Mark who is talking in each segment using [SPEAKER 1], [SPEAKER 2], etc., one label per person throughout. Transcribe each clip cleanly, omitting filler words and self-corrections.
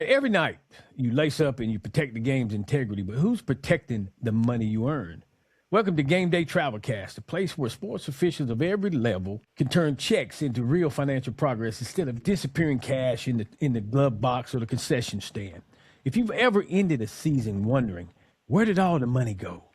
[SPEAKER 1] Every night you lace up and you protect the game's integrity, but who's protecting the money you earn? Welcome to Gameday Travelcast, a place where sports officials of every level can turn checks into real financial progress instead of disappearing cash in the glove box or the concession stand. If you've ever ended a season wondering, where did all the money go?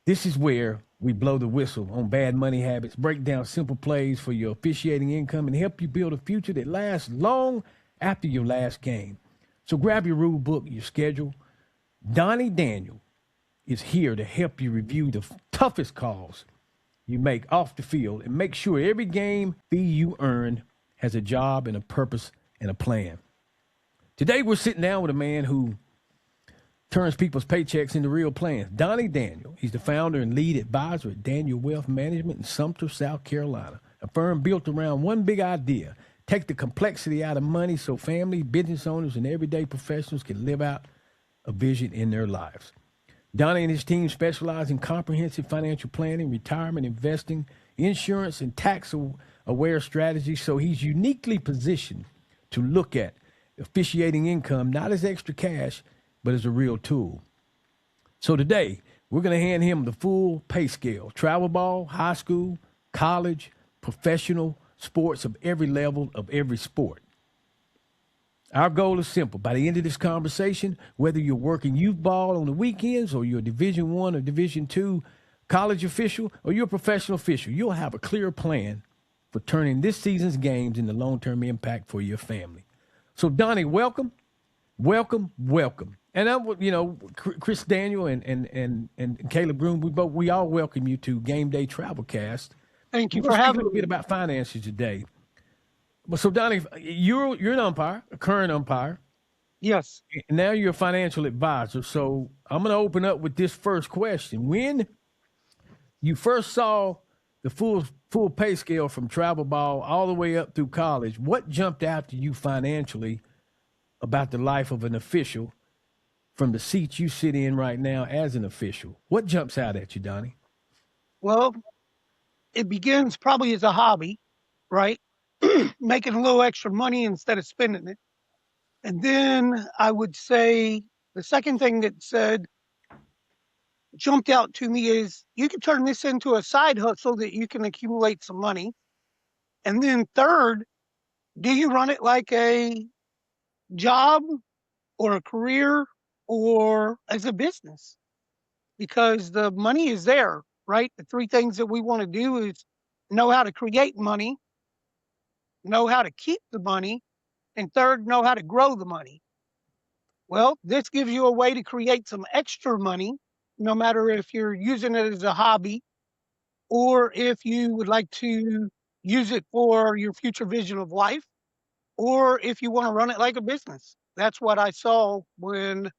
[SPEAKER 1] This is where we blow the whistle on bad money habits, break down simple plays for your officiating income, and help you build a future that lasts long after your last game. So grab your rule book, your schedule. Donnie Daniel is here to help you review the toughest calls you make off the field and make sure every game fee you earn has a job and a purpose and a plan. Today, we're sitting down with a man who turns people's paychecks into real plans. Donnie Daniel. He's the founder and lead advisor at Daniel Wealth Management in Sumter, South Carolina, a firm built around one big idea: take the complexity out of money so family, business owners, and everyday professionals can live out a vision in their lives. Donnie and his team specialize in comprehensive financial planning, retirement investing, insurance, and tax-aware strategies, so he's uniquely positioned to look at officiating income not as extra cash, but as a real tool. So today, we're going to hand him the full pay scale: travel ball, high school, college, professional, sports of every level of every sport. Our goal is simple. By the end of this conversation, whether you're working youth ball on the weekends or you're a Division I or Division II college official or you're a professional official, you'll have a clear plan for turning this season's games into long-term impact for your family. So, Donnie, welcome, welcome, welcome. And Chris Daniel and Caleb Groom, we all welcome you to Gameday Travelcast.
[SPEAKER 2] Thank you
[SPEAKER 1] We're
[SPEAKER 2] for
[SPEAKER 1] going to speak a
[SPEAKER 2] having
[SPEAKER 1] little bit
[SPEAKER 2] me.
[SPEAKER 1] about finances today. Well, so Donnie, you're an umpire, a current umpire,
[SPEAKER 2] Yes.
[SPEAKER 1] and now you're a financial advisor. So I'm going to open up with this first question: when you first saw the full pay scale from travel ball all the way up through college, what jumped out to you financially about the life of an official from the seat you sit in right now as an official? What jumps out at you, Donnie?
[SPEAKER 2] Well, it begins probably as a hobby, right? Making a little extra money instead of spending it. And then I would say the second thing that said jumped out to me is you can turn this into a side hustle that you can accumulate some money. And then third, do you run it like a job or a career or as a business? Because the money is there, right? The three things that we want to do is know how to create money, know how to keep the money, and third, know how to grow the money. Well, this gives you a way to create some extra money, no matter if you're using it as a hobby or if you would like to use it for your future vision of life, or if you want to run it like a business. That's what I saw when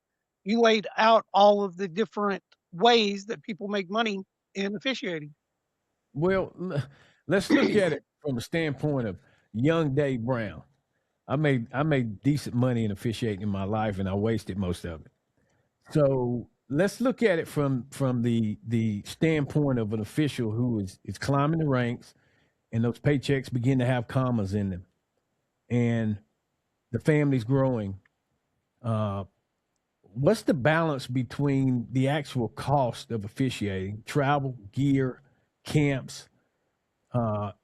[SPEAKER 2] you laid out all of the different ways that people make money in officiating.
[SPEAKER 1] Well, let's look at it from the standpoint of young Dave Brown. I made decent money in officiating in my life, and I wasted most of it. So let's look at it from the standpoint of an official who is climbing the ranks, and those paychecks begin to have commas in them, and the family's growing. Uh, what's the balance between the actual cost of officiating, travel, gear, camps,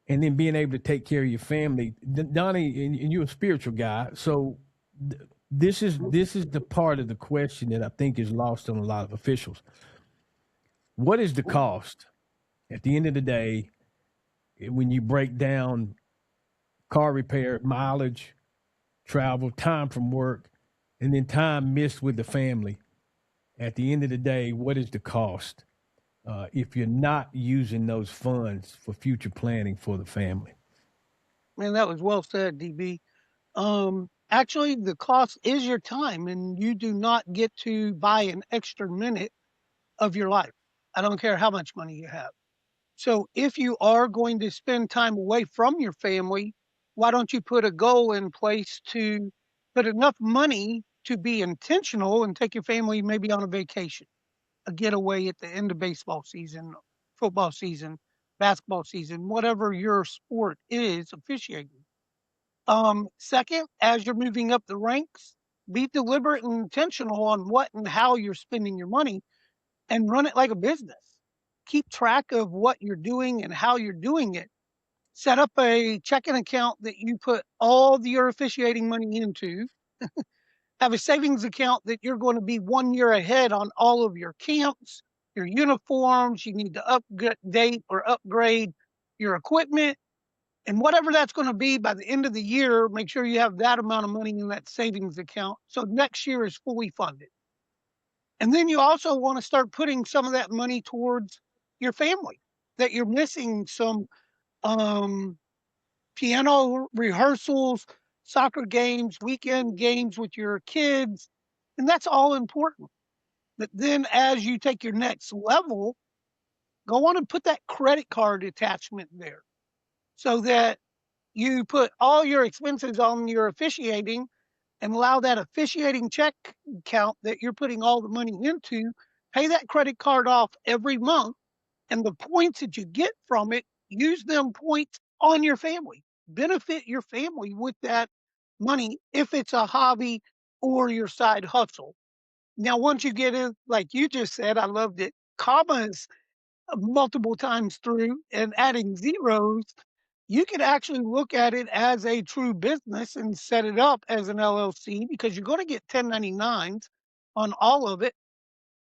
[SPEAKER 1] and then being able to take care of your family? Donnie, and you're a spiritual guy, so this is the part of the question that I think is lost on a lot of officials. What is the cost at the end of the day when you break down car repair, mileage, travel, time from work, and then time missed with the family? At the end of the day, what is the cost if you're not using those funds for future planning for the family?
[SPEAKER 2] Man, that was well said, DB. Actually, the cost is your time, and you do not get to buy an extra minute of your life. I don't care how much money you have. So, if you are going to spend time away from your family, why don't you put a goal in place to put enough money to be intentional and take your family maybe on a vacation, a getaway at the end of baseball season, football season, basketball season, whatever your sport is officiating. Second, as you're moving up the ranks, be deliberate and intentional on what and how you're spending your money and run it like a business. Keep track of what you're doing and how you're doing it. Set up a checking account that you put all your officiating money into. Have a savings account that you're going to be 1 year ahead on all of your camps, your uniforms. You need to update or upgrade your equipment. And whatever that's going to be by the end of the year, make sure you have that amount of money in that savings account. So next year is fully funded. And then you also want to start putting some of that money towards your family that you're missing some um, piano rehearsals, soccer games, weekend games with your kids. And that's all important. But then as you take your next level, go on and put that credit card attachment there so that you put all your expenses on your officiating and allow that officiating check account that you're putting all the money into, pay that credit card off every month. And the points that you get from it, use them points on your family. Benefit your family with that money if it's a hobby or your side hustle. Now, once you get in, like you just said, I loved it, commas multiple times through and adding zeros, you could actually look at it as a true business and set it up as an LLC because you're going to get 1099s on all of it.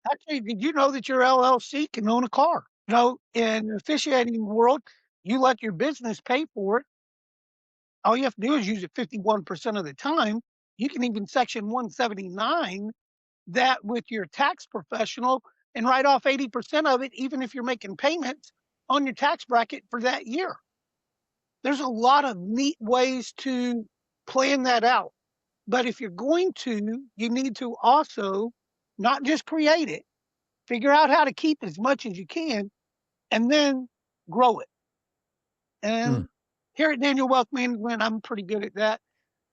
[SPEAKER 2] Actually, did you know that your LLC can own a car? In the officiating world, you let your business pay for it. All you have to do is use it 51% of the time. You can even section 179 that with your tax professional and write off 80% of it, even if you're making payments on your tax bracket for that year. There's a lot of neat ways to plan that out. But if you're going to, you need to also not just create it, figure out how to keep as much as you can, and then grow it.
[SPEAKER 1] Mm.
[SPEAKER 2] And here at Daniel Wealth Management, I'm pretty good at that.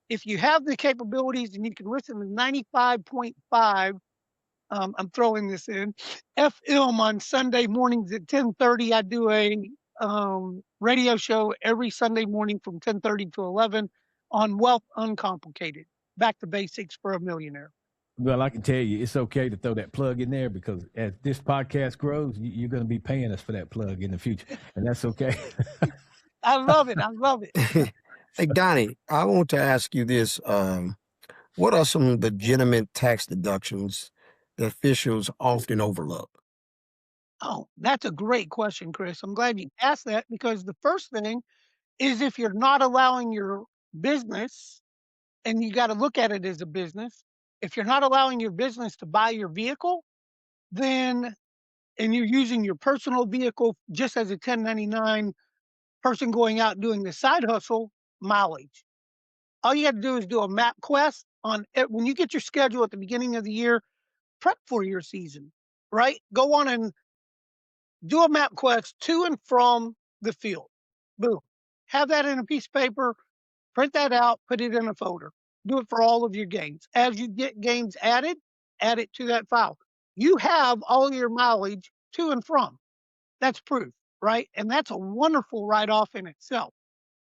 [SPEAKER 2] If you have the capabilities and you can listen to 95.5, I'm throwing this in, FM on Sunday mornings at 10:30. I do a radio show every Sunday morning from 10:30 to 11 on Wealth Uncomplicated, back to basics for a millionaire.
[SPEAKER 1] Well, I can tell you, it's okay to throw that plug in there because as this podcast grows, you're going to be paying us for that plug in the future, and that's okay.
[SPEAKER 2] I love it. I love it.
[SPEAKER 3] Hey, Donnie, I want to ask you this. What are some legitimate tax deductions that officials often overlook?
[SPEAKER 2] Oh, that's a great question, Chris. I'm glad you asked that because the first thing is if you're not allowing your business, and you got to look at it as a business, if you're not allowing your business to buy your vehicle, then and you're using your personal vehicle just as a 1099 person going out doing the side hustle, mileage. All you have to do is do a map quest on it. When you get your schedule at the beginning of the year, prep for your season, right? Go on and do a map quest to and from the field. Boom. Have that in a piece of paper, print that out, put it in a folder. Do it for all of your games. As you get games added, add it to that file. You have all your mileage to and from. That's proof, right? And that's a wonderful write off in itself.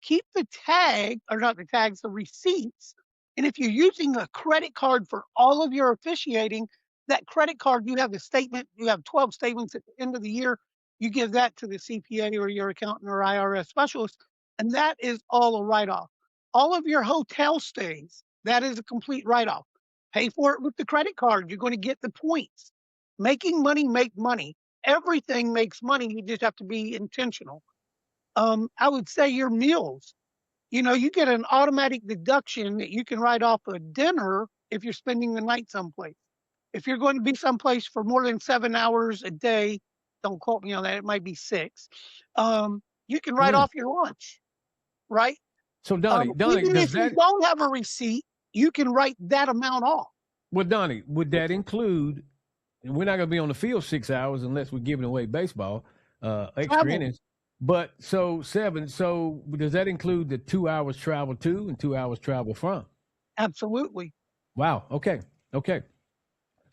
[SPEAKER 2] Keep the tag, or not the tags, the receipts. And if you're using a credit card for all of your officiating, that credit card, you have the statement, you have 12 statements at the end of the year. You give that to the CPA or your accountant or IRS specialist, and that is all a write off. All of your hotel stays, that is a complete write off. Pay for it with the credit card. You're going to get the points. Making money, make money. Everything makes money. You just have to be intentional. I would say your meals. You get an automatic deduction that you can write off a dinner if you're spending the night someplace. If you're going to be someplace for more than 7 hours a day, don't quote me on that, it might be 6. You can write off your lunch, right?
[SPEAKER 1] So, Donnie,
[SPEAKER 2] Even
[SPEAKER 1] does
[SPEAKER 2] if you
[SPEAKER 1] that?
[SPEAKER 2] don't have a receipt, you can write that amount off.
[SPEAKER 1] Well, Donnie, would that include? And we're not going to be on the field 6 hours unless we're giving away baseball, extra
[SPEAKER 2] Travel.
[SPEAKER 1] innings. But so 7. So does that include the 2 hours travel to and 2 hours travel from?
[SPEAKER 2] Absolutely.
[SPEAKER 1] Wow. Okay.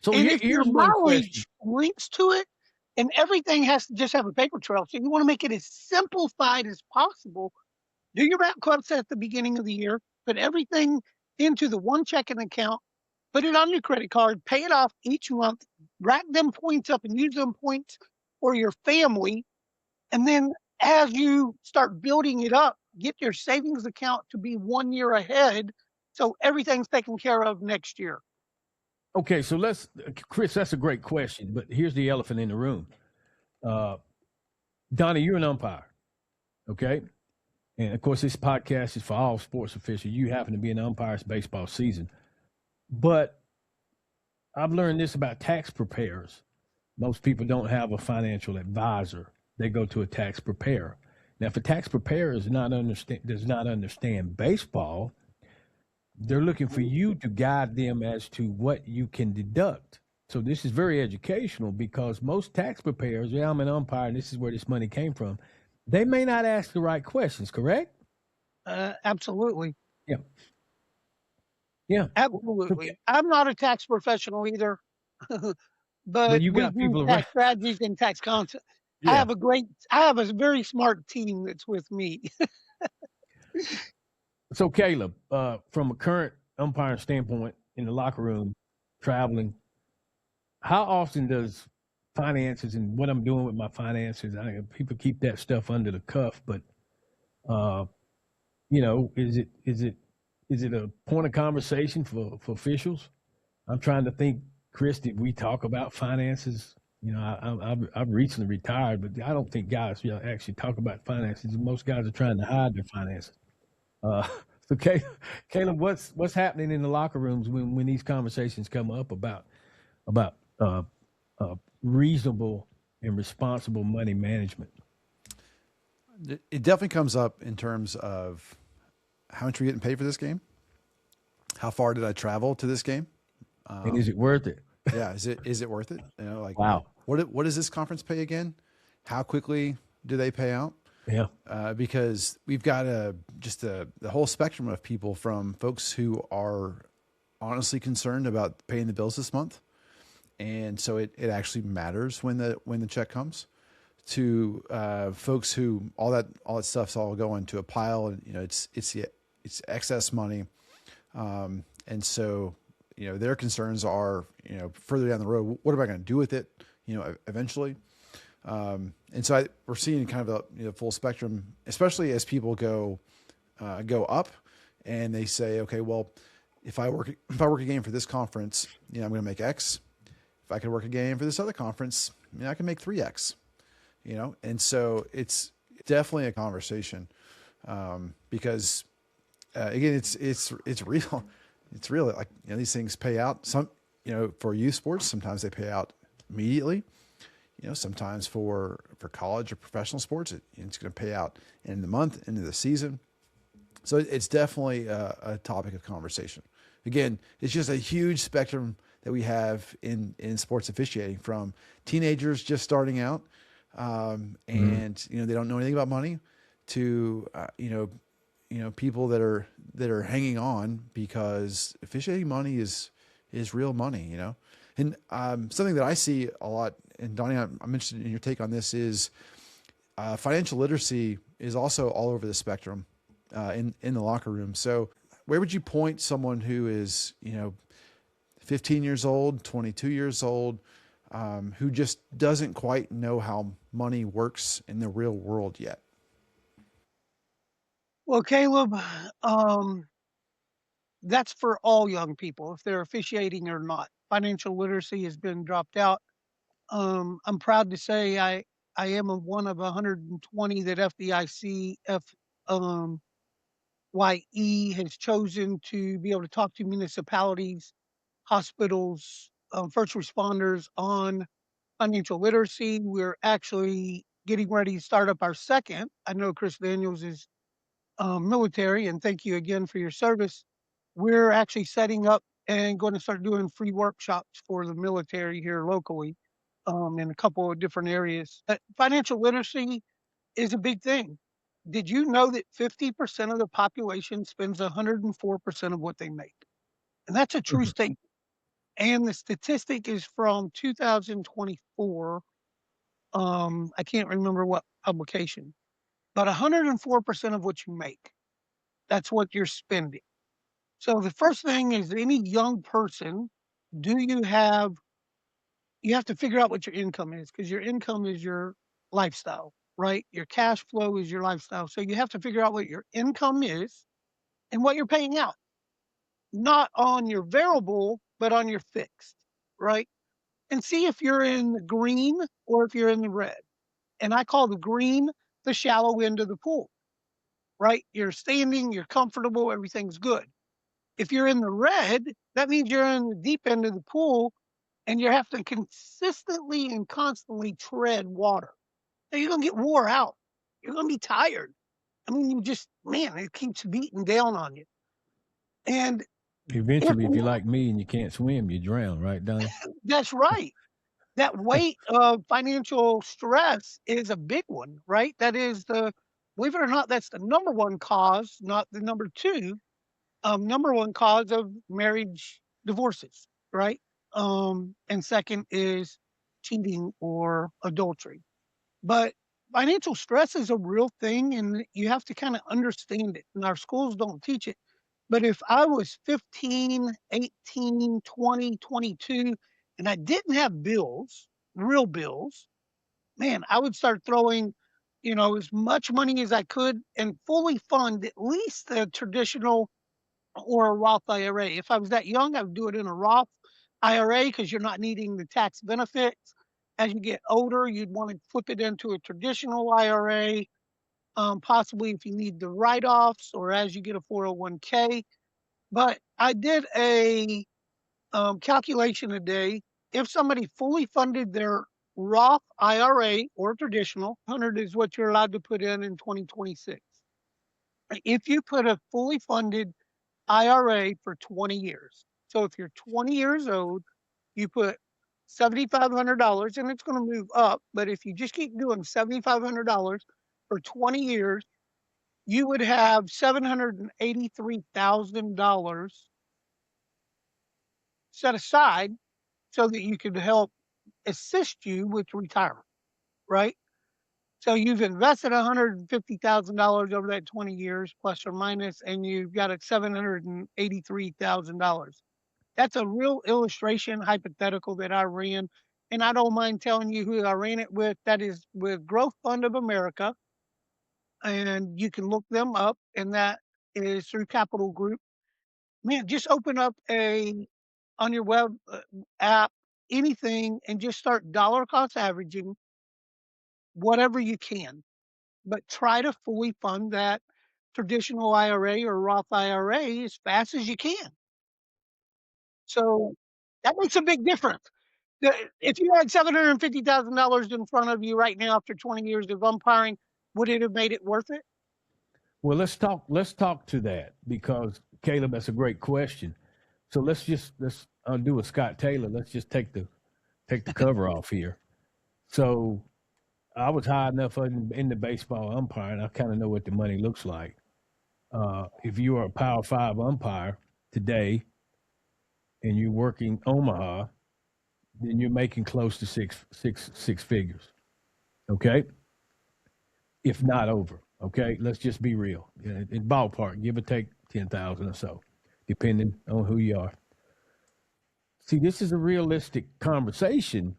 [SPEAKER 1] So
[SPEAKER 2] And if your
[SPEAKER 1] here's one question.
[SPEAKER 2] mileage links to it, and everything has to just have a paper trail, so you want to make it as simplified as possible. Do your map quest at the beginning of the year, put everything into the one checking account, put it on your credit card, pay it off each month, rack them points up and use them points for your family. And then as you start building it up, get your savings account to be 1 year ahead. So everything's taken care of next year.
[SPEAKER 1] Okay, so Chris, that's a great question, but here's the elephant in the room. Donnie, you're an umpire, okay? And of course, this podcast is for all sports officials. You happen to be an umpire, it's baseball season. But I've learned this about tax preparers. Most people don't have a financial advisor. They go to a tax preparer. Now, if a tax preparer does not understand baseball, they're looking for you to guide them as to what you can deduct. So this is very educational because most tax preparers, I'm an umpire and this is where this money came from, they may not ask the right questions, correct?
[SPEAKER 2] Absolutely.
[SPEAKER 1] Yeah. Yeah.
[SPEAKER 2] Absolutely. I'm not a tax professional either, but
[SPEAKER 1] you
[SPEAKER 2] we
[SPEAKER 1] got
[SPEAKER 2] do
[SPEAKER 1] people around.
[SPEAKER 2] tax strategies and tax content.
[SPEAKER 1] Yeah.
[SPEAKER 2] I have a very smart team that's with me.
[SPEAKER 1] So Caleb, from a current umpiring standpoint in the locker room, traveling, how often does finances and what I'm doing with my finances, people keep that stuff under the cuff, but is it a point of conversation for officials? I'm trying to think, Chris, did we talk about finances? I've recently retired, but I don't think guys actually talk about finances. Most guys are trying to hide their finances. So Caleb, what's happening in the locker rooms when these conversations come up about reasonable and responsible money management?
[SPEAKER 4] It definitely comes up in terms of how much are you getting paid for this game? How far did I travel to this game?
[SPEAKER 1] And is it worth it?
[SPEAKER 4] Yeah, is it worth it?
[SPEAKER 1] Wow.
[SPEAKER 4] What does this conference pay again? How quickly do they pay out?
[SPEAKER 1] Yeah.
[SPEAKER 4] Because we've got the whole spectrum of people, from folks who are honestly concerned about paying the bills this month, and so it actually matters when the check comes, to folks who all that stuff's all going to a pile, and it's excess money, and so their concerns are further down the road. What am I going to do with it? Eventually. And so we're seeing kind of the full spectrum, especially as people go up and they say, okay, well, if I work a game for this conference, I'm going to make X. If I could work a game for this other conference, I can make 3X, and so it's definitely a conversation, because, again, it's real. It's real. Like, these things pay out for youth sports. Sometimes they pay out immediately. Sometimes for college or professional sports, it's going to pay out in the month, into the season. So it's definitely a topic of conversation. Again, it's just a huge spectrum that we have in sports officiating, from teenagers just starting out, and they don't know anything about money, to people that are hanging on because officiating money is real money, And something that I see a lot, and Donnie, I'm interested in your take on this, is financial literacy is also all over the spectrum in the locker room. So where would you point someone who is 15 years old, 22 years old, who just doesn't quite know how money works in the real world yet?
[SPEAKER 2] Well, Caleb, that's for all young people, if they're officiating or not. Financial literacy has been dropped out. I'm proud to say I am one of 120 that FDIC has chosen to be able to talk to municipalities, hospitals, first responders on financial literacy. We're actually getting ready to start up our second. I know Chris Daniels is military, and thank you again for your service. We're actually setting up and going to start doing free workshops for the military here locally, in a couple of different areas. Financial literacy is a big thing. Did you know that 50% of the population spends 104% of what they make? And that's a true statement. And the statistic is from 2024. I can't remember what publication, but 104% of what you make, that's what you're spending. So the first thing is any young person, do you have you have to figure out what your income is because your income is your lifestyle, right? Your cash flow is your lifestyle. So you have to figure out what your income is and what you're paying out, not on your variable, but on your fixed, right? And see if you're in the green or if you're in the red. And I call the green the shallow end of the pool, right? You're standing, you're comfortable, everything's good. If you're in the red, that means you're in the deep end of the pool and you have to consistently and constantly tread water. Now you're gonna get wore out. You're gonna be tired. I mean, you just man, it keeps beating down on you. And if
[SPEAKER 1] Eventually, if you're like me and you can't swim, you drown, right, Donnie?
[SPEAKER 2] that's right. That weight of financial stress is a big one, right? That is the believe it or not, that's the number one cause, not the number two, number one cause of marriage divorces, right? And second is cheating or adultery. But financial stress is a real thing and you have to kind of understand it. And our schools don't teach it. But if I was 15, 18, 20, 22, and I didn't have bills, real bills, man, I would start throwing, as much money as I could and fully fund at least the traditional or a Roth IRA. If I was that young, I would do it in a Roth IRA because you're not needing the tax benefits. As you get older, you'd want to flip it into a traditional IRA, possibly if you need the write offs or as you get a 401k. But I did a calculation today. If somebody fully funded their Roth IRA or traditional, 100 is what you're allowed to put in 2026. If you put a fully funded IRA for 20 years. So if you're 20 years old, you put $7,500 and it's going to move up. But if you just keep doing $7,500 for 20 years, you would have $783,000 set aside so that you could help assist you with retirement, right? So you've invested $150,000 over that 20 years, plus or minus, and you've got a $783,000. That's a real illustration, hypothetical that I ran. And I don't mind telling you who I ran it with. That is with Growth Fund of America. And you can look them up, and that is through Capital Group. Man, just open up on your web app, anything, and just start dollar cost averaging whatever you can. But try to fully fund that traditional IRA or Roth IRA as fast as you can. So that makes a big difference. If you had $750,000 in front of you right now after 20 years of umpiring, would it have made it worth it?
[SPEAKER 1] Well, let's talk to that because Caleb, that's a great question. So let's do a Scott Taylor. Let's just take the cover off here. So I was high enough in the baseball umpiring. I kind of know what the money looks like. If you are a Power Five umpire today and you're working Omaha, then you're making close to six figures. Okay, if not over. Okay, let's just be real. In ballpark, give or take 10,000 or so, depending on who you are. See, this is a realistic conversation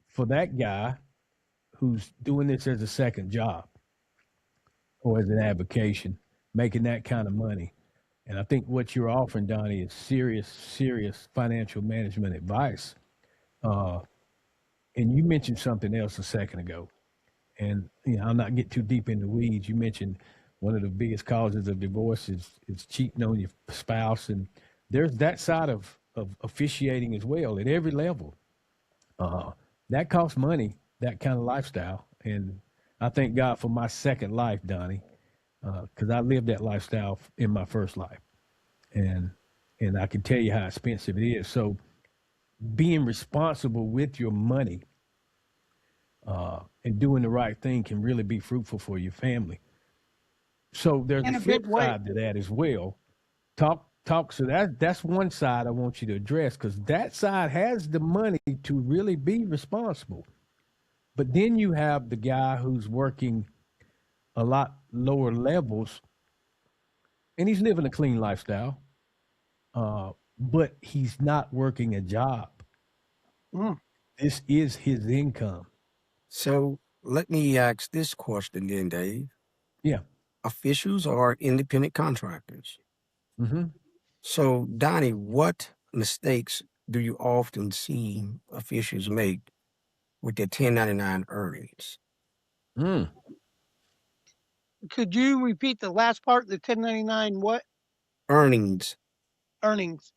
[SPEAKER 1] for that guy who's doing this as a second job or as an avocation, making that kind of money. And I think what you're offering, Donnie, is serious financial management advice. Uh, and you mentioned something else a second ago. And I'll not get too deep in the weeds. You mentioned one of the biggest causes of divorce is cheating on your spouse, and there's that side of officiating as well at every level. Uh, that costs money, that kind of lifestyle, and I thank God for my second life, Donnie, because I lived that lifestyle in my first life, and I can tell you how expensive it is. So being responsible with your money and doing the right thing can really be fruitful for your family. So there's a
[SPEAKER 2] In a big
[SPEAKER 1] flip
[SPEAKER 2] way.
[SPEAKER 1] side to that as well. Talk. So that's one side I want you to address because that side has the money to really be responsible. But then you have the guy who's working a lot lower levels and he's living a clean lifestyle. but he's not working a job.
[SPEAKER 2] Mm.
[SPEAKER 1] This is his income.
[SPEAKER 3] So let me ask this question then, Dave.
[SPEAKER 1] Yeah.
[SPEAKER 3] Officials are independent contractors.
[SPEAKER 1] Mm-hmm.
[SPEAKER 3] So, Donnie, what mistakes do you often see officials make with their 1099 earnings?
[SPEAKER 1] Mm.
[SPEAKER 2] Could you repeat the last part? The 1099 what?
[SPEAKER 3] Earnings.
[SPEAKER 2] Earnings.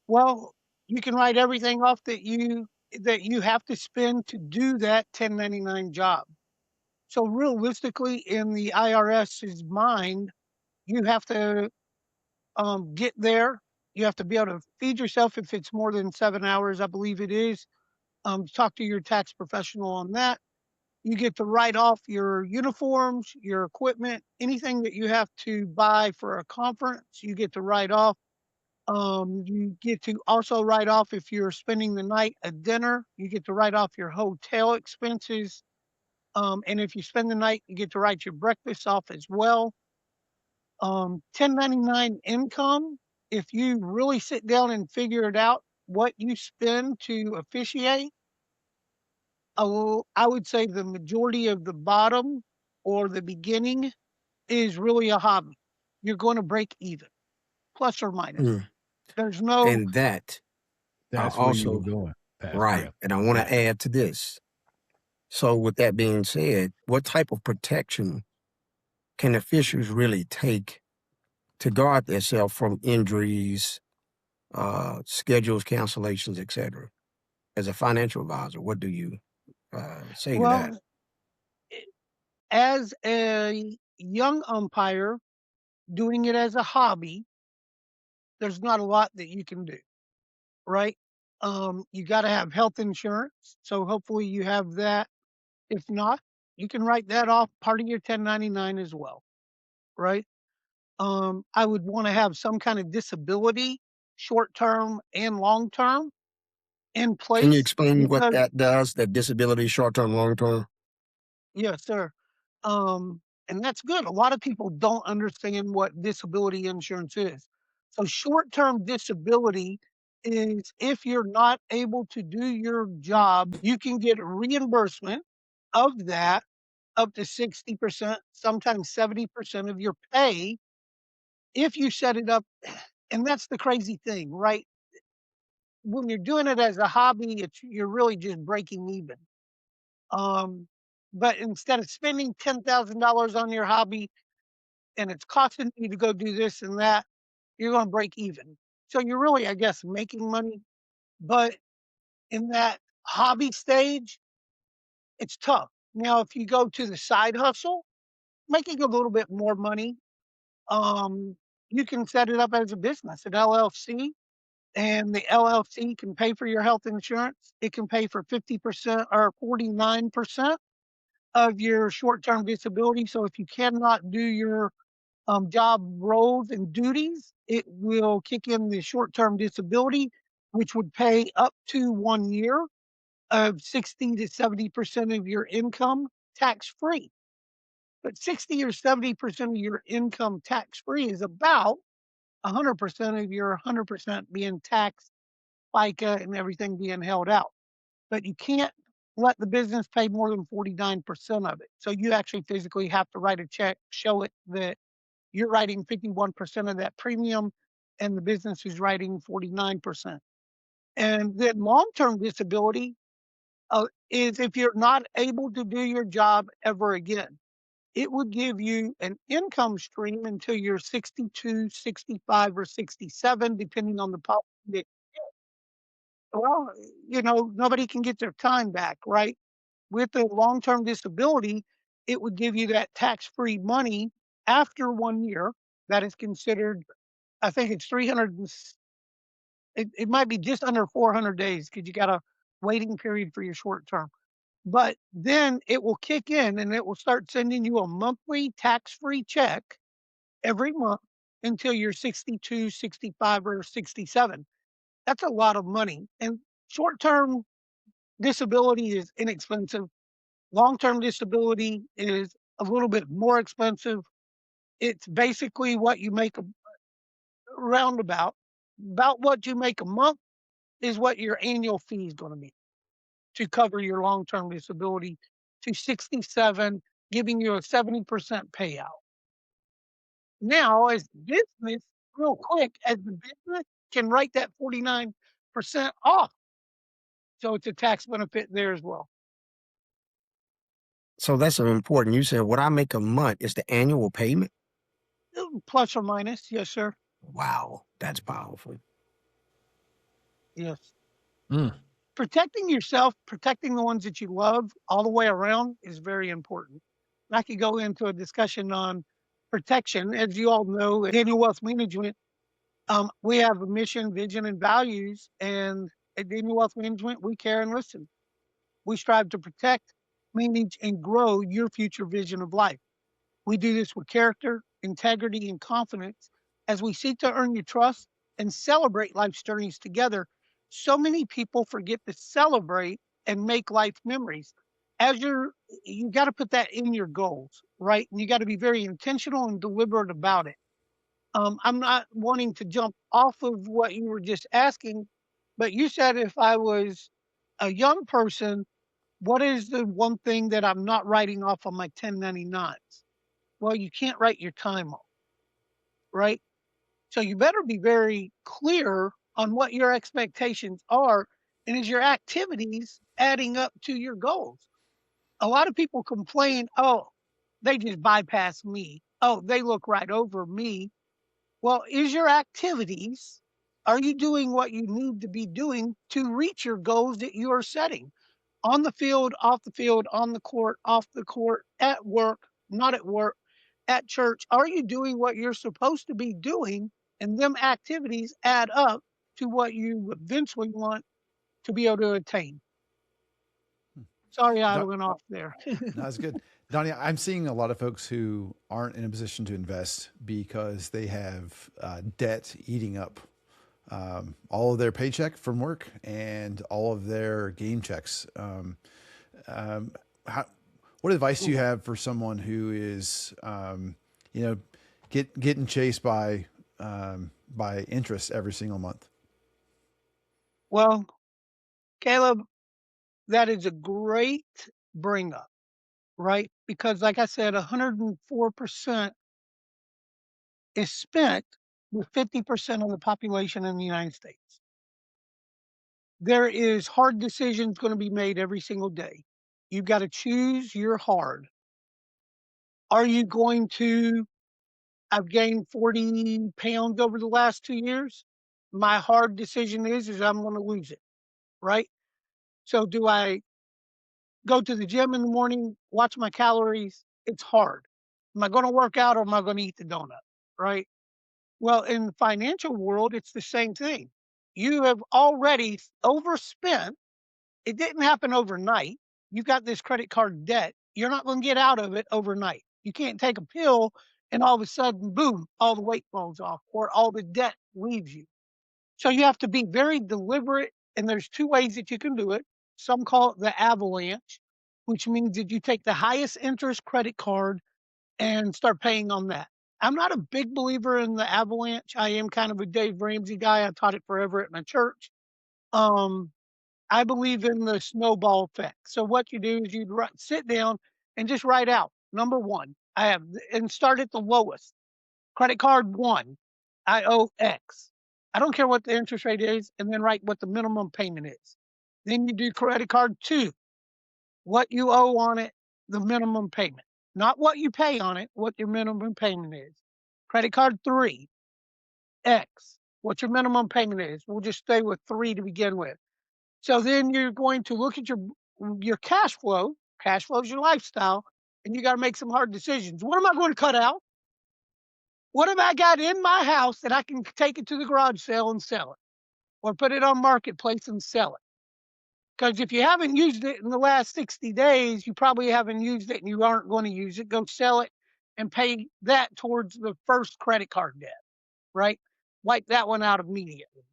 [SPEAKER 2] Well, you can write everything off that you have to spend to do that 1099 job. So realistically, in the IRS's mind, you have to get there. You have to be able to feed yourself if it's more than 7 hours, I believe it is. Talk to your tax professional on that. You get to write off your uniforms, your equipment, anything that you have to buy for a conference, you get to write off. You get to also write off if you're spending the night at dinner, you get to write off your hotel expenses. And if you spend the night, you get to write your breakfast off as well. 1099 income, if you really sit down and figure it out, what you spend to officiate, I would say the majority of the bottom or the beginning is really a hobby. You're going to break even, plus or minus.
[SPEAKER 3] Mm.
[SPEAKER 2] There's no,
[SPEAKER 3] And that I
[SPEAKER 1] That's where you were
[SPEAKER 3] also,
[SPEAKER 1] going, Pastor.
[SPEAKER 3] right.
[SPEAKER 1] Yeah.
[SPEAKER 3] And I want
[SPEAKER 1] Yeah.
[SPEAKER 3] to add to this. So, with that being said, what type of protection can officials really take to guard themselves from injuries, schedules, cancellations, etc.? As a financial advisor, what do you say to that?
[SPEAKER 2] well, as a young umpire doing it as a hobby, there's not a lot that you can do, right? You got to have health insurance. So hopefully you have that. If not, you can write that off part of your 1099 as well, right? I would want to have some kind of disability, short term and long term, in
[SPEAKER 3] Can you
[SPEAKER 2] place
[SPEAKER 3] explain what
[SPEAKER 2] because,
[SPEAKER 3] that does, that disability, short term, long term?
[SPEAKER 2] yes, sir. Um, and that's good. A lot of people don't understand what disability insurance is. So, short term disability is if you're not able to do your job, you can get a reimbursement of that up to 60%, sometimes 70% of your pay if you set it up. And that's the crazy thing, right? When you're doing it as a hobby, you're really just breaking even. Um, but instead of spending $10,000 on your hobby and it's costing you to go do this and that, you're going to break even. So you're really, I guess, making money. But in that hobby stage, it's tough. Now, if you go to the side hustle, making a little bit more money, um, you can set it up as a business, an LLC, and the LLC can pay for your health insurance. It can pay for 50% or 49% of your short-term disability. So if you cannot do your job roles and duties, it will kick in the short-term disability, which would pay up to 1 year of 60 to 70% of your income tax-free. But 60 or 70% of your income tax-free is about 100% of your 100% being taxed, FICA and everything being held out. But you can't let the business pay more than 49% of it. So you actually physically have to write a check, show it that you're writing 51% of that premium and the business is writing 49%. And then long term disability is if you're not able to do your job ever again. It would give you an income stream until you're 62, 65, or 67, depending on the policy. Well, nobody can get their time back, right? With a long-term disability, it would give you that tax-free money after 1 year. That is considered, I think it's 300, it might be just under 400 days because you got a waiting period for your short term. But then it will kick in and it will start sending you a monthly tax-free check every month until you're 62, 65, or 67. That's a lot of money. And short-term disability is inexpensive. Long-term disability is a little bit more expensive. It's basically what you make a roundabout. about what you make a month is what your annual fee is going to be to cover your long-term disability to 67, giving you a 70% payout. Now, as business, real quick, as the business can write that 49% off. So it's a tax benefit there as well.
[SPEAKER 3] So that's an important. You said what I make a month is the annual payment.
[SPEAKER 2] Plus or minus, yes, sir.
[SPEAKER 3] Wow, that's powerful.
[SPEAKER 2] Yes.
[SPEAKER 1] Mm.
[SPEAKER 2] Protecting yourself, protecting the ones that you love all the way around is very important. I could go into a discussion on protection. As you all know, at Daniel Wealth Management, we have a mission, vision, and values. And at Daniel Wealth Management, we care and listen. We strive to protect, manage, and grow your future vision of life. We do this with character, integrity, and confidence as we seek to earn your trust and celebrate life's journeys together. So many people forget to celebrate and make life memories. As you got to put that in your goals, right? And you got to be very intentional and deliberate about it. I'm not wanting to jump off of what you were just asking, but you said if I was a young person, what is the one thing that I'm not writing off on my 1099s? Well, you can't write your time off, right? So you better be very clear on what your expectations are. And is your activities adding up to your goals? A lot of people complain, oh, they just bypass me. Oh, they look right over me. Well, is your activities, are you doing what you need to be doing to reach your goals that you are setting? On the field, off the field, on the court, off the court, at work, not at work, at church. Are you doing what you're supposed to be doing? And them activities add up to what you eventually want to be able to attain. Sorry, I
[SPEAKER 4] No,
[SPEAKER 2] went off there.
[SPEAKER 4] no, that's good. Donnie, I'm seeing a lot of folks who aren't in a position to invest because they have debt eating up all of their paycheck from work and all of their game checks. What advice do you have for someone who is, getting chased by interest every single month?
[SPEAKER 2] Well, Caleb, that is a great bring up, right? Because, like I said, 104% is spent with 50% of the population in the United States. There is hard decisions going to be made every single day. You've got to choose your hard. Are you going to, I've gained 40 pounds over the last 2 years. My hard decision is I'm going to lose it, right? So do I go to the gym in the morning, watch my calories? It's hard. Am I going to work out or am I going to eat the donut, right? Well, in the financial world, it's the same thing. You have already overspent. It didn't happen overnight. You've got this credit card debt. You're not going to get out of it overnight. You can't take a pill and all of a sudden, boom, all the weight falls off or all the debt leaves you. So you have to be very deliberate. And there's two ways that you can do it. Some call it the avalanche, which means that you take the highest interest credit card and start paying on that. I'm not a big believer in the avalanche. I am kind of a Dave Ramsey guy. I taught it forever at my church. I believe in the snowball effect. So what you do is you sit down and just write out number one. And start at the lowest. Credit card one, I owe X. I don't care what the interest rate is, and then write what the minimum payment is. Then you do credit card two, what you owe on it, the minimum payment. Not what you pay on it, what your minimum payment is. Credit card three, X, what your minimum payment is. We'll just stay with three to begin with. So then you're going to look at your cash flow. Cash flow is your lifestyle, and you got to make some hard decisions. What am I going to cut out? What have I got in my house that I can take it to the garage sale and sell it, or put it on marketplace and sell it? Because if you haven't used it in the last 60 days, you probably haven't used it and you aren't going to use it. Go sell it and pay that towards the first credit card debt, right? Wipe that one out immediately.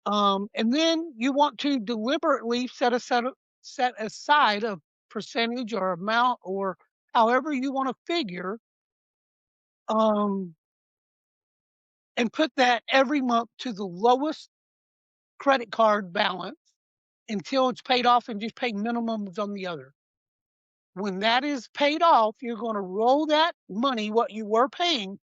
[SPEAKER 2] And then you want to deliberately set aside a percentage or amount or however you want to figure and put that every month to the lowest credit card balance until it's paid off and just pay minimums on the other. When that is paid off, you're going to roll that money, what you were paying,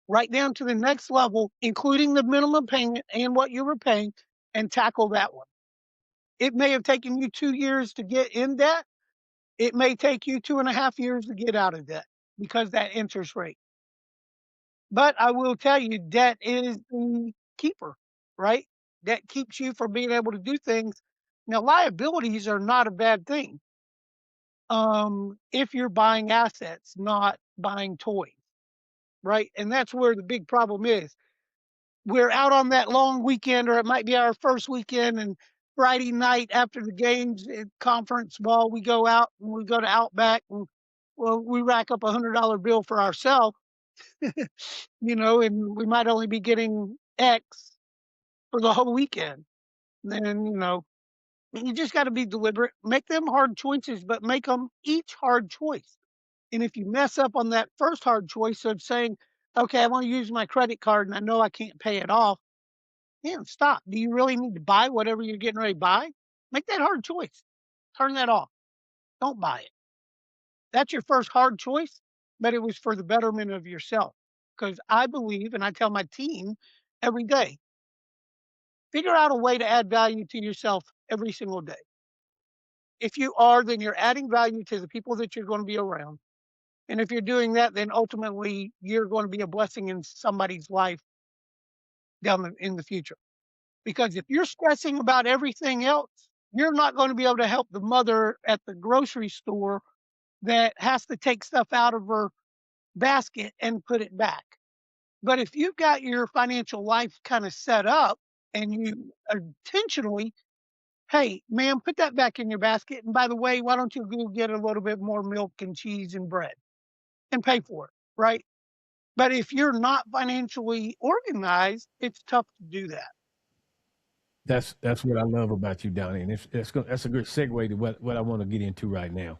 [SPEAKER 2] right down to the next level, including the minimum payment and what you were paying, and tackle that one. It may have taken you 2 years to get in debt. It may take you 2.5 years to get out of debt because that interest rate. But I will tell you, debt is the keeper, right? Debt keeps you from being able to do things. Now, liabilities are not a bad thing. If you're buying assets, not buying toys, right? And that's where the big problem is. We're out on that long weekend, or it might be our first weekend, and Friday night after the games at conference ball, we go out and we go to Outback, and well, we rack up $100 bill for ourselves, and we might only be getting X for the whole weekend. Then, you just got to be deliberate, make them hard choices, but make them each hard choice. And if you mess up on that first hard choice of saying, okay, I want to use my credit card and I know I can't pay it off, man, stop. Do you really need to buy whatever you're getting ready to buy? Make that hard choice. Turn that off. Don't buy it. That's your first hard choice, but it was for the betterment of yourself. Because I believe, and I tell my team every day, figure out a way to add value to yourself every single day. If you are, then you're adding value to the people that you're going to be around. And if you're doing that, then ultimately you're going to be a blessing in somebody's life in the future. Because if you're stressing about everything else, you're not going to be able to help the mother at the grocery store that has to take stuff out of her basket and put it back. But if you've got your financial life kind of set up and you intentionally, hey, ma'am, put that back in your basket. And by the way, why don't you go get a little bit more milk and cheese and bread and pay for it, right? But if you're not financially organized, it's tough to do that.
[SPEAKER 1] That's what I love about you, Donnie, and that's a good segue to what I want to get into right now.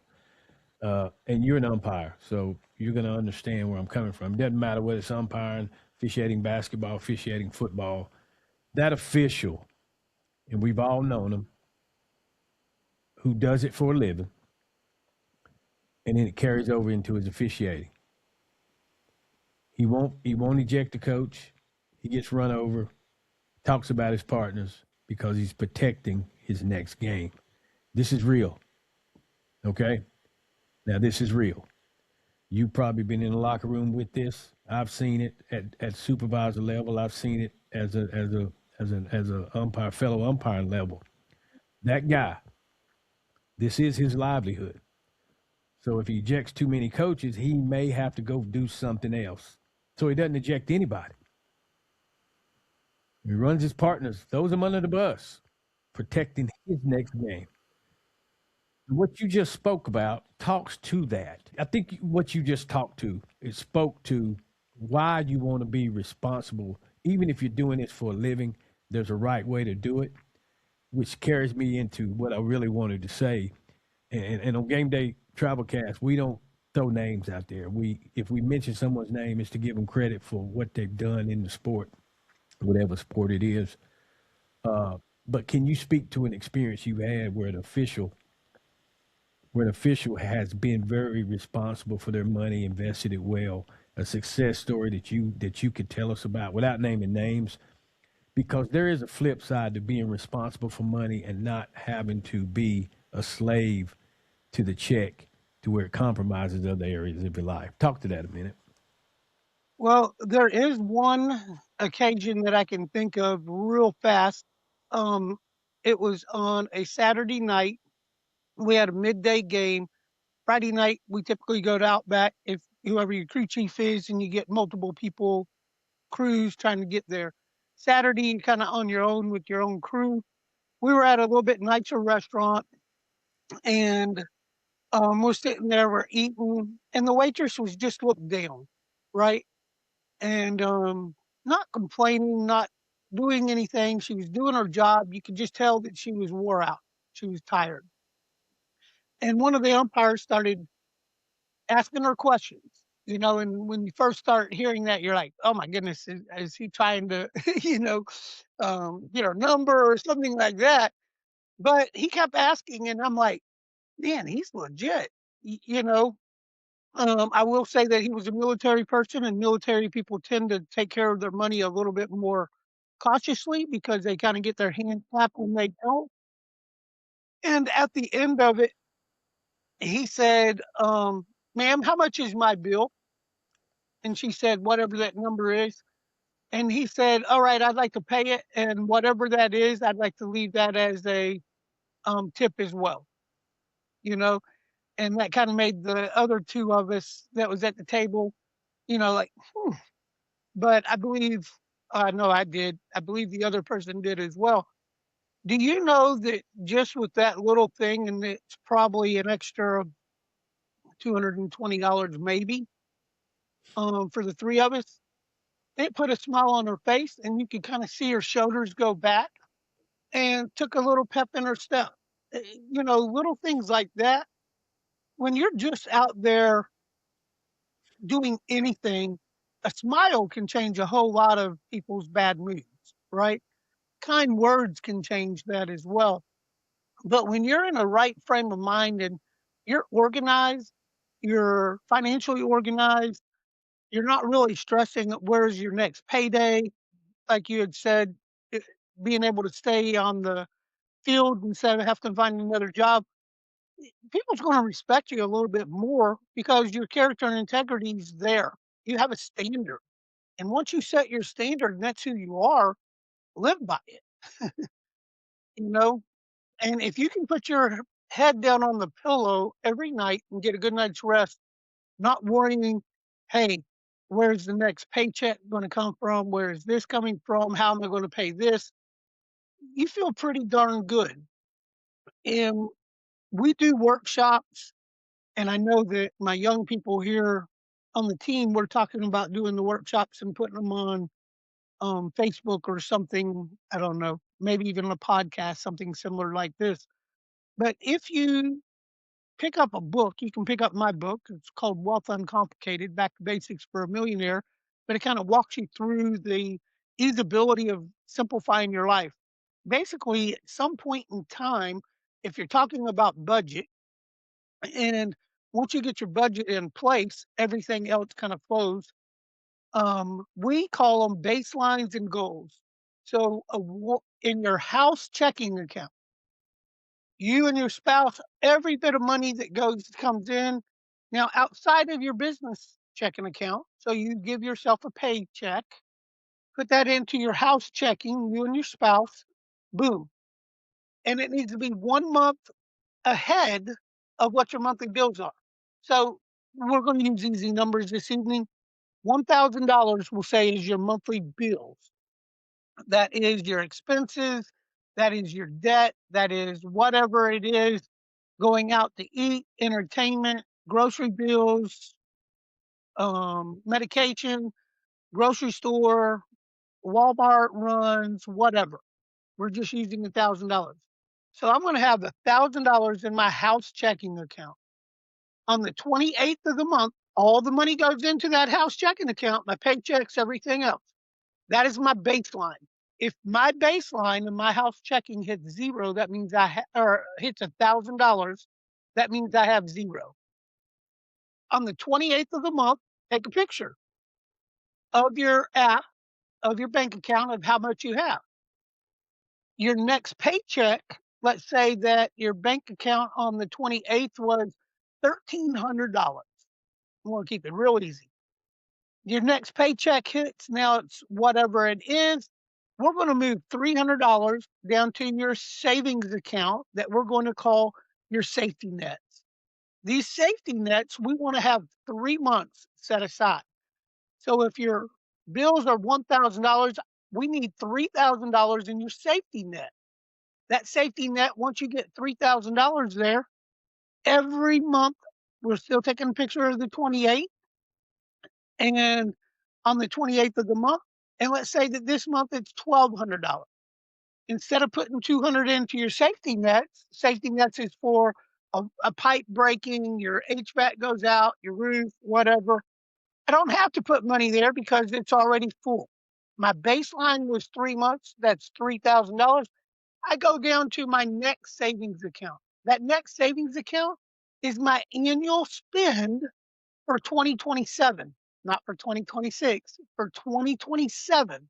[SPEAKER 1] And you're an umpire, so you're going to understand where I'm coming from. It doesn't matter whether it's umpiring, officiating basketball, officiating football. That official, and we've all known him, who does it for a living, and then it carries over into his officiating. He won't eject the coach. He gets run over, talks about his partners because he's protecting his next game. This is real. Okay? Now this is real. You've probably been in the locker room with this. I've seen it at supervisor level. I've seen it as a umpire, fellow umpire level. That guy, this is his livelihood. So if he ejects too many coaches, he may have to go do something else. So he doesn't eject anybody. He runs his partners, throws them under the bus, protecting his next game. What you just spoke about talks to that. I think what you just talked to, it spoke to why you want to be responsible. Even if you're doing this for a living, there's a right way to do it, which carries me into what I really wanted to say. And on Gameday Travelcast, we don't throw names out there. If we mention someone's name, it's to give them credit for what they've done in the sport, whatever sport it is. But can you speak to an experience you had where an official has been very responsible for their money, invested it well, a success story that you could tell us about without naming names? Because there is a flip side to being responsible for money and not having to be a slave to the check to where it compromises other areas of your life. Talk to that a minute.
[SPEAKER 2] Well, there is one occasion that I can think of real fast. It was on a Saturday night. We had a midday game. Friday night, we typically go to Outback if whoever your crew chief is and you get multiple people, crews trying to get there. Saturday, you're kind of on your own with your own crew. We were at a little bit nicer restaurant and we're sitting there, we're eating, and the waitress was just looked down, right? And not complaining, not doing anything. She was doing her job. You could just tell that she was wore out. She was tired. And one of the umpires started asking her questions. And when you first start hearing that, you're like, oh my goodness, is he trying to, get our number or something like that? But he kept asking, and I'm like, man, he's legit. You know, I will say that he was a military person, and military people tend to take care of their money a little bit more cautiously because they kind of get their hand slapped when they don't. And at the end of it, he said, ma'am, how much is my bill? And she said, whatever that number is. And he said, all right, I'd like to pay it. And whatever that is, I'd like to leave that as a tip as well, you know? And that kind of made the other two of us that was at the table, like, but I believe, no, I did. I believe the other person did as well. Do you know that just with that little thing, and it's probably an extra $220 maybe for the three of us, it put a smile on her face, and you could kind of see her shoulders go back and took a little pep in her step. Little things like that. When you're just out there doing anything, a smile can change a whole lot of people's bad moods, right? Kind words can change that as well. But when you're in a right frame of mind and you're organized, you're financially organized, you're not really stressing where's your next payday, like you had said, being able to stay on the field instead of having to find another job, people's going to respect you a little bit more because your character and integrity is there. You have a standard. And once you set your standard and that's who you are, live by it, you know? And if you can put your head down on the pillow every night and get a good night's rest, not worrying, hey, where's the next paycheck going to come from? Where is this coming from? How am I going to pay this? You feel pretty darn good. And we do workshops. And I know that my young people here on the team, we're talking about doing the workshops and putting them on Facebook or something. I don't know, maybe even a podcast, something similar like this. But if you pick up a book, you can pick up my book. It's called Wealth Uncomplicated, Back to Basics for a Millionaire. But it kind of walks you through the easeability of simplifying your life. Basically, at some point in time, if you're talking about budget, and once you get your budget in place, everything else kind of flows. We call them baselines and goals. So in your house checking account, you and your spouse, every bit of money that comes in. Now, outside of your business checking account, so you give yourself a paycheck, put that into your house checking, you and your spouse, boom. And it needs to be 1 month ahead of what your monthly bills are. So we're going to use easy numbers this evening. $1,000 we'll say is your monthly bills. That is your expenses. That is your debt. That is whatever it is, going out to eat, entertainment, grocery bills, medication, grocery store, Walmart runs, whatever. We're just using $1,000. So I'm going to have $1,000 in my house checking account. On the 28th of the month, all the money goes into that house checking account, my paychecks, everything else. That is my baseline. If my baseline in my house checking hits zero, that means or hits $1,000, that means I have zero. On the 28th of the month, take a picture of your app, of your bank account, of how much you have. Your next paycheck, let's say that your bank account on the 28th was $1,300. I want to keep it real easy. Your next paycheck hits, now it's whatever it is. We're going to move $300 down to your savings account that we're going to call your safety nets. These safety nets, we want to have 3 months set aside. So if your bills are $1,000, we need $3,000 in your safety net. That safety net, once you get $3,000 there, every month, we're still taking a picture of the 28th. And on the 28th of the month, and let's say that this month it's $1,200. Instead of putting 200 into your safety nets is for a pipe breaking, your HVAC goes out, your roof, whatever. don't have to put money there because it's already full. My baseline was 3 months. That's $3,000. I go down to my next savings account. That next savings account is my annual spend for 2027, not for 2026, for 2027.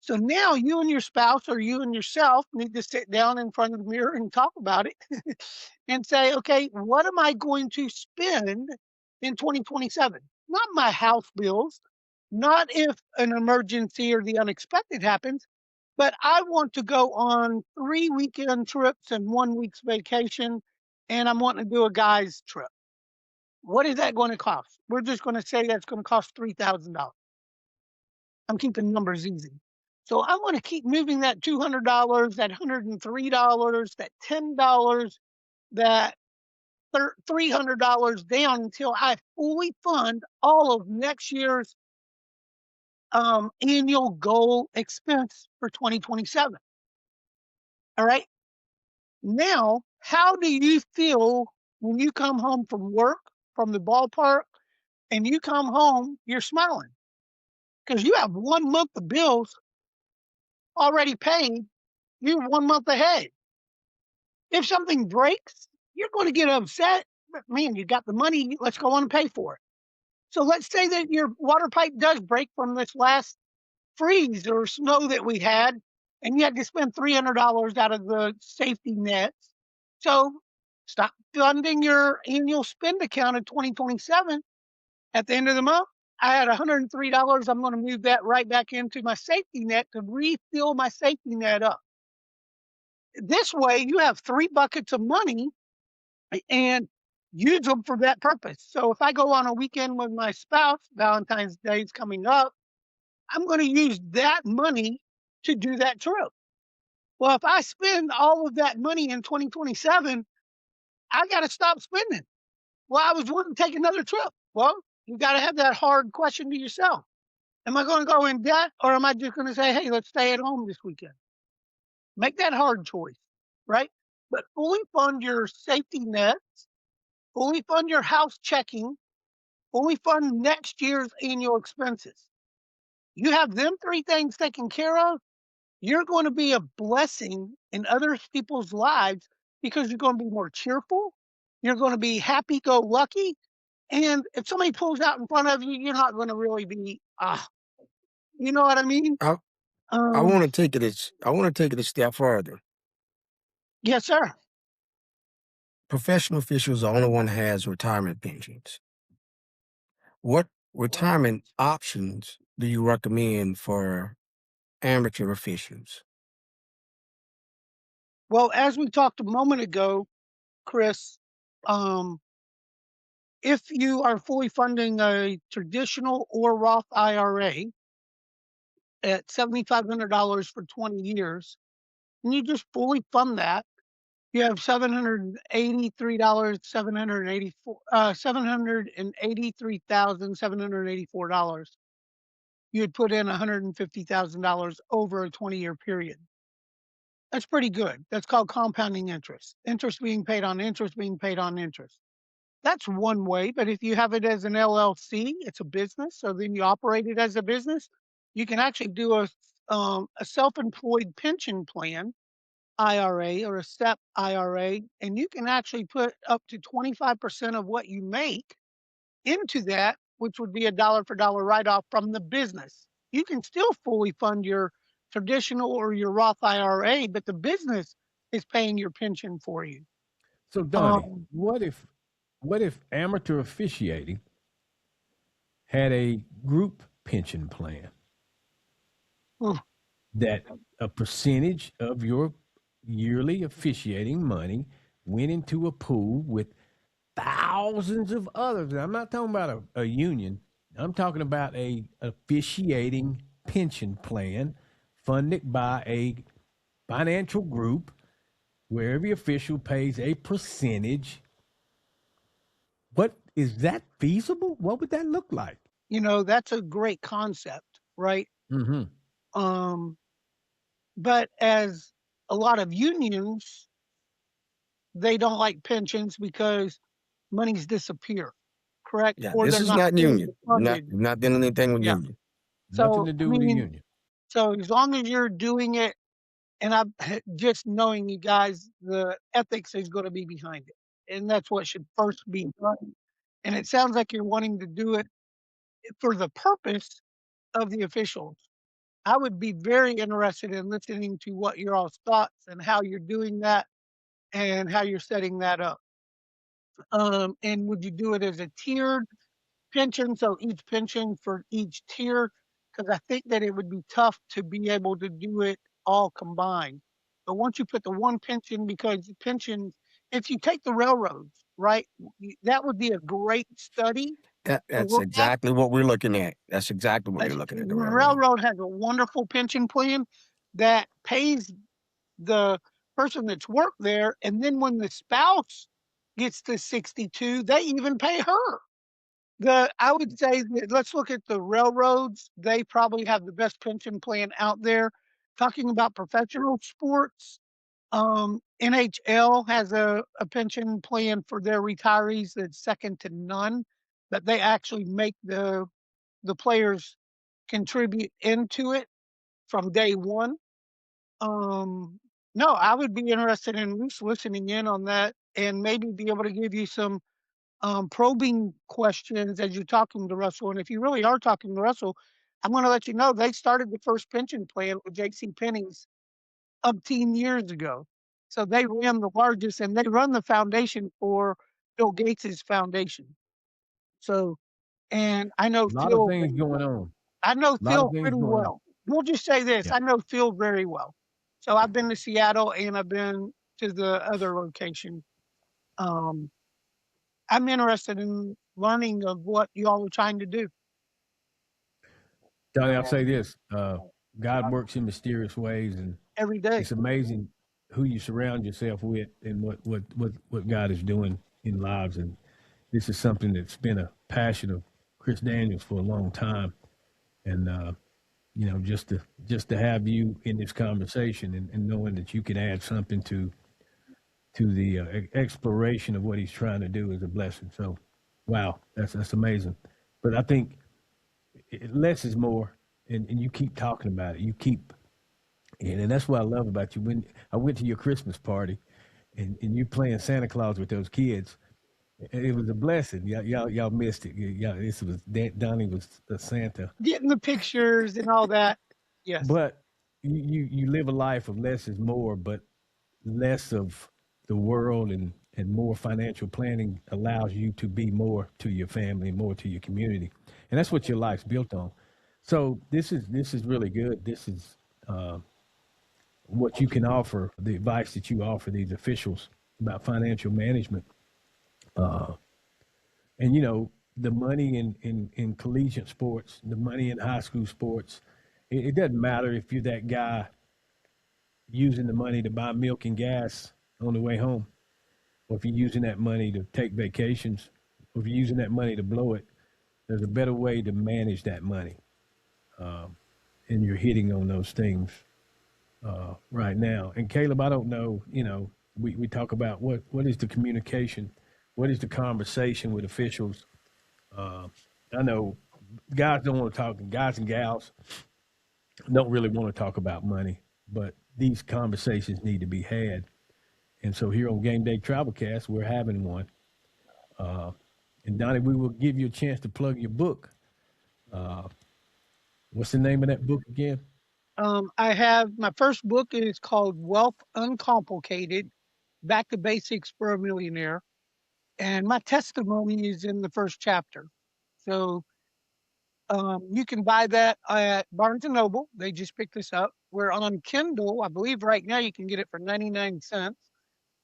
[SPEAKER 2] So now you and your spouse or you and yourself need to sit down in front of the mirror and talk about it and say, okay, what am I going to spend in 2027? Not my house bills, not if an emergency or the unexpected happens, but I want to go on 3 weekend trips and 1 week's vacation, and I'm wanting to do a guy's trip. What is that going to cost? We're just going to say that's going to cost $3,000. I'm keeping numbers easy. So I want to keep moving that $200, that $103, that $10, that $300 down until I fully fund all of next year's annual goal expense for 2027. All right. Now, how do you feel when you come home from work, from the ballpark, and you come home, you're smiling because you have 1 month of bills already paid. You're 1 month ahead. If something breaks, you're going to get upset. But man, you got the money. Let's go on and pay for it. So let's say that your water pipe does break from this last freeze or snow that we had, and you had to spend $300 out of the safety nets. So stop funding your annual spend account in 2027. At the end of the month, I had $103. I'm going to move that right back into my safety net to refill my safety net up. This way, you have 3 buckets of money and use them for that purpose. So if I go on a weekend with my spouse, Valentine's Day is coming up, I'm going to use that money to do that trip. Well, if I spend all of that money in 2027, I got to stop spending. Well, I was wanting to take another trip. Well, you got to have that hard question to yourself. Am I going to go in debt or am I just going to say, hey, let's stay at home this weekend? Make that hard choice, right? But fully fund your safety nets, fully fund your house checking, fully fund next year's annual expenses. You have them 3 things taken care of, you're going to be a blessing in other people's lives because you're going to be more cheerful. You're going to be happy go lucky. And if somebody pulls out in front of you, you're not going to really be, you know what I mean?
[SPEAKER 3] I want to take it. I want to take it a step further.
[SPEAKER 2] Yes, sir.
[SPEAKER 3] Professional officials are the only one that has retirement pensions. What retirement options do you recommend for amateur officials?
[SPEAKER 2] Well, as we talked a moment ago, Chris, if you are fully funding a traditional or Roth IRA at $7,500 for 20 years, and you just fully fund that, you have $783, $783,784. You had put in $150,000 over a 20-year period. That's pretty good. That's called compounding interest. Interest being paid on interest being paid on interest. That's one way, but if you have it as an LLC, it's a business, so then you operate it as a business. You can actually do a self-employed pension plan, IRA, or a SEP IRA, and you can actually put up to 25% of what you make into that, which would be a dollar for dollar write-off from the business. You can still fully fund your traditional or your Roth IRA, but the business is paying your pension for you.
[SPEAKER 1] So Donnie,
[SPEAKER 2] Um,
[SPEAKER 1] what if amateur officiating had a group pension plan
[SPEAKER 2] Hmm.
[SPEAKER 1] that a percentage of your yearly officiating money went into a pool with thousands of others? And I'm not talking about a union. I'm talking about a officiating pension plan funded by a financial group where every official pays a percentage. What is that feasible? What would that look like?
[SPEAKER 2] That's a great concept, right?
[SPEAKER 1] Mm-hmm.
[SPEAKER 2] But as a lot of unions, they don't like pensions because monies disappear. correct?
[SPEAKER 3] Yeah,
[SPEAKER 2] Or
[SPEAKER 3] this
[SPEAKER 2] they're
[SPEAKER 3] is
[SPEAKER 2] not
[SPEAKER 3] not
[SPEAKER 2] fully
[SPEAKER 3] union.
[SPEAKER 2] funded.
[SPEAKER 3] Not doing anything with
[SPEAKER 2] Yeah.
[SPEAKER 3] union.
[SPEAKER 1] Nothing
[SPEAKER 2] So
[SPEAKER 1] to
[SPEAKER 2] I
[SPEAKER 1] do with the
[SPEAKER 2] mean,
[SPEAKER 1] union.
[SPEAKER 2] so as long as you're doing it, and I'm just knowing you guys, the ethics is going to be behind it, and that's what should first be done. And it sounds like you're wanting to do it for the purpose of the officials. I would be very interested in listening to what your all's thoughts and how you're doing that and how you're setting that up. And would you do it as a tiered pension? So each pension for each tier? Because I think that it would be tough to be able to do it all combined. But once you put the one pension, because pensions, if you take the railroads, right, that would be a great study to
[SPEAKER 3] That's
[SPEAKER 2] look at.
[SPEAKER 3] exactly what we're looking at. That's exactly what we're looking at, the
[SPEAKER 2] The
[SPEAKER 3] railroad.
[SPEAKER 2] railroad has a wonderful pension plan that pays the person that's worked there, and then when the spouse gets to 62, they even pay her. I would say that let's look at the railroads. They probably have the best pension plan out there. Talking about professional sports, NHL has a pension plan for their retirees that's second to none, but they actually make the players contribute into it from day one. Um, no, I would be interested in at least listening in on that and maybe be able to give you some probing questions as you're talking to Russell. And if you really are talking to Russell, I'm going to let you know they started the first pension plan with J.C. Penney's umpteen years ago. So they ran the largest, and they run the foundation for Bill Gates's foundation. So, and I know
[SPEAKER 1] A lot of
[SPEAKER 2] Phil.
[SPEAKER 1] things going on.
[SPEAKER 2] I know
[SPEAKER 1] A lot of
[SPEAKER 2] Phil
[SPEAKER 1] things
[SPEAKER 2] pretty
[SPEAKER 1] going on.
[SPEAKER 2] well. We'll just say this:
[SPEAKER 1] Yeah.
[SPEAKER 2] I know Phil very well. So I've been to Seattle and I've been to the other location. Um, I'm interested in learning of what y'all are trying to do
[SPEAKER 1] Donnie, I'll say this: God works in mysterious ways, and
[SPEAKER 2] every day.
[SPEAKER 1] it's amazing who you surround yourself with and what God is doing in lives. And this is something that's been a passion of Chris Daniels for a long time. And just to have you in this conversation and knowing that you can add something to the exploration of what he's trying to do is a blessing. So, wow, that's amazing. But I think less is more, and you keep talking about it. You keep, and that's what I love about you. When I went to your Christmas party, and you playing Santa Claus with those kids, it was a blessing. Y'all missed it. This was Donnie was the Santa,
[SPEAKER 2] Getting the pictures and all that. Yes.
[SPEAKER 1] but you live a life of less is more, but less of the world and more financial planning allows you to be more to your family, more to your community, and that's what your life's built on. So this is really good. This is what you can offer, the advice that you offer these officials about financial management, and the money in collegiate sports, the money in high school sports. It doesn't matter if you're that guy using the money to buy milk and gas on the way home, or if you're using that money to take vacations, or if you're using that money to blow it. There's a better way to manage that money, and you're hitting on those things right now. And Caleb, I don't know, we talk about what is the communication, what is the conversation with officials. I know guys don't want to talk, guys and gals don't really want to talk about money, but these conversations need to be had. And so here on Game Day Travelcast, we're having one. And Donnie, we will give you a chance to plug your book. What's the name of that book again?
[SPEAKER 2] I have my first book is called Wealth Uncomplicated: Back to Basics for a Millionaire. And my testimony is in the first chapter. So you can buy that at Barnes and Noble. They just picked this up. We're on Kindle. I believe right now you can get it for 99 cents.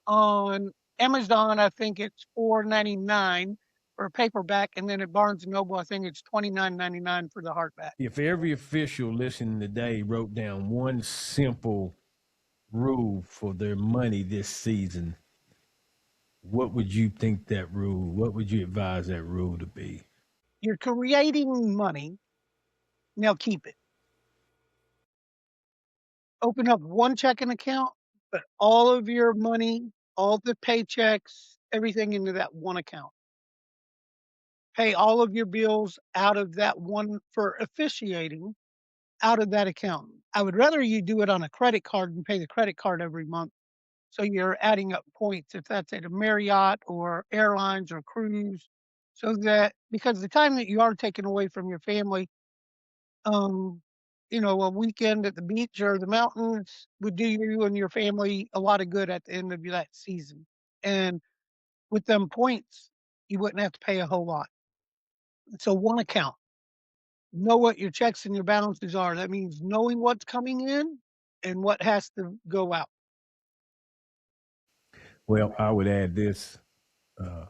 [SPEAKER 2] On Amazon, I think it's $4.99 for a paperback, and then at Barnes and Noble, I think it's $29.99 for the hardback.
[SPEAKER 1] If every official listening today wrote down one simple rule for their money this season, what would you think that rule, what would you advise that rule to be?
[SPEAKER 2] You're creating money. Now keep it. Open up one checking account, put all of your money, all the paychecks, everything into that one account. pay all of your bills out of that one for officiating out of that account. I would rather you do it on a credit card and pay the credit card every month. So you're adding up points if that's at a Marriott or airlines or cruise. So that because the time that you are taken away from your family, um, a weekend at the beach or the mountains would do you and your family a lot of good at the end of that season. And with them points, you wouldn't have to pay a whole lot. So one account, know what your checks and your balances are. That means knowing what's coming in and what has to go out.
[SPEAKER 1] Well, I would add this: uh,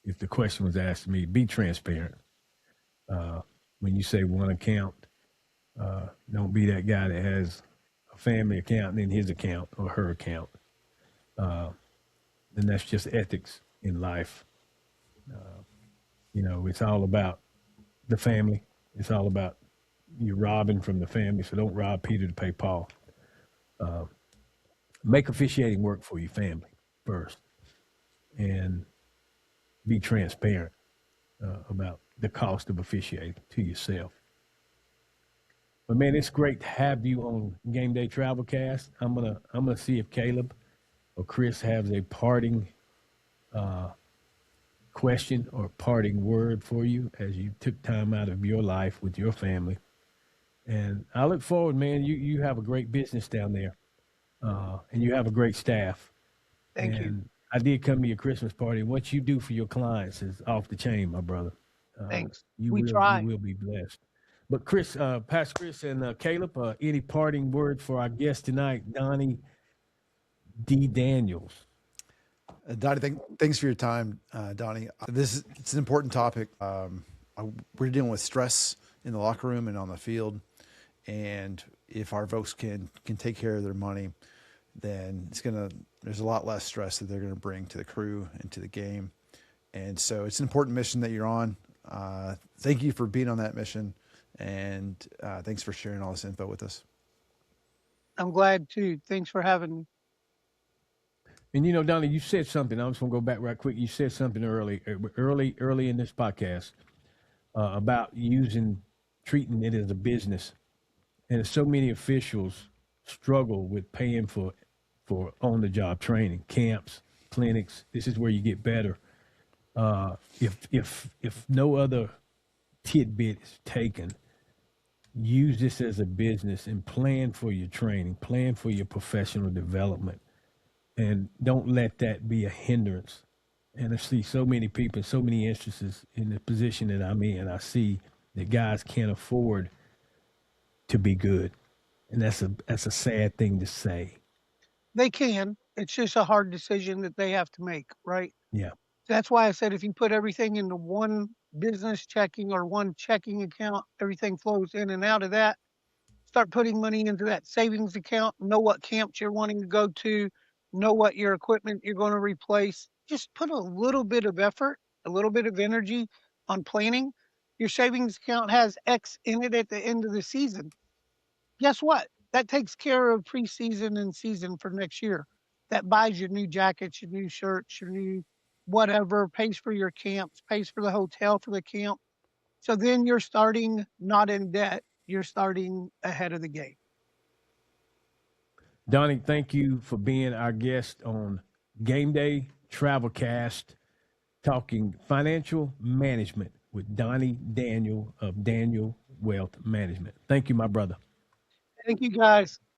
[SPEAKER 1] if the question was asked to me, be transparent. When you say one account, don't be that guy that has a family account in his account or her account. And that's just ethics in life. It's all about the family. It's all about you robbing from the family. So don't rob Peter to pay Paul. Make officiating work for your family first, and be transparent about the cost of officiating to yourself. But man, it's great to have you on Game Day Travelcast. I'm gonna see if Caleb or Chris has a parting question or parting word for you as you took time out of your life with your family. And I look forward, man. You have a great business down there, and you have a great staff.
[SPEAKER 2] Thank you.
[SPEAKER 1] And I did come to your Christmas party. What you do for your clients is off the chain, my brother.
[SPEAKER 2] Thanks.
[SPEAKER 1] You
[SPEAKER 2] We
[SPEAKER 1] will you
[SPEAKER 2] try.
[SPEAKER 1] will be blessed. But Chris, Pastor Chris and Caleb, any parting words for our guest tonight, Donnie D. Daniels?
[SPEAKER 4] Donnie, thanks for your time, Donnie. It's an important topic. We're dealing with stress in the locker room and on the field, and if our folks can take care of their money, then there's a lot less stress that they're gonna bring to the crew and to the game. And so it's an important mission that you're on. Thank you for being on that mission, and thanks for sharing all this info with us.
[SPEAKER 2] I'm glad too. Thanks for having me.
[SPEAKER 1] And Donnie, you said something. I just want to go back right quick. You said something early in this podcast about treating it as a business, and so many officials struggle with paying for on the job training, camps, clinics. This is where you get better. If no other tidbit is taken, use this as a business and plan for your training, plan for your professional development, and don't let that be a hindrance. And I see so many people, so many instances in the position that I'm in. I see that guys can't afford to be good, and that's a sad thing to say.
[SPEAKER 2] They can. It's just a hard decision that they have to make, right?
[SPEAKER 1] Yeah.
[SPEAKER 2] That's why I said if you put everything into one business checking or one checking account, everything flows in and out of that. Start putting money into that savings account. Know what camps you're wanting to go to. Know what your equipment you're going to replace. Just put a little bit of effort, a little bit of energy on planning. Your savings account has X in it at the end of the season. Guess what? That takes care of preseason and season for next year. That buys you new jackets, your new shirts, your new whatever, pays for your camps, pays for the hotel for the camp. So then you're starting not in debt, you're starting ahead of the game.
[SPEAKER 1] Donnie, thank you for being our guest on Game Day Travelcast, talking financial management with Donnie Daniel of Daniel Wealth Management. Thank you, my brother.
[SPEAKER 2] Thank you guys.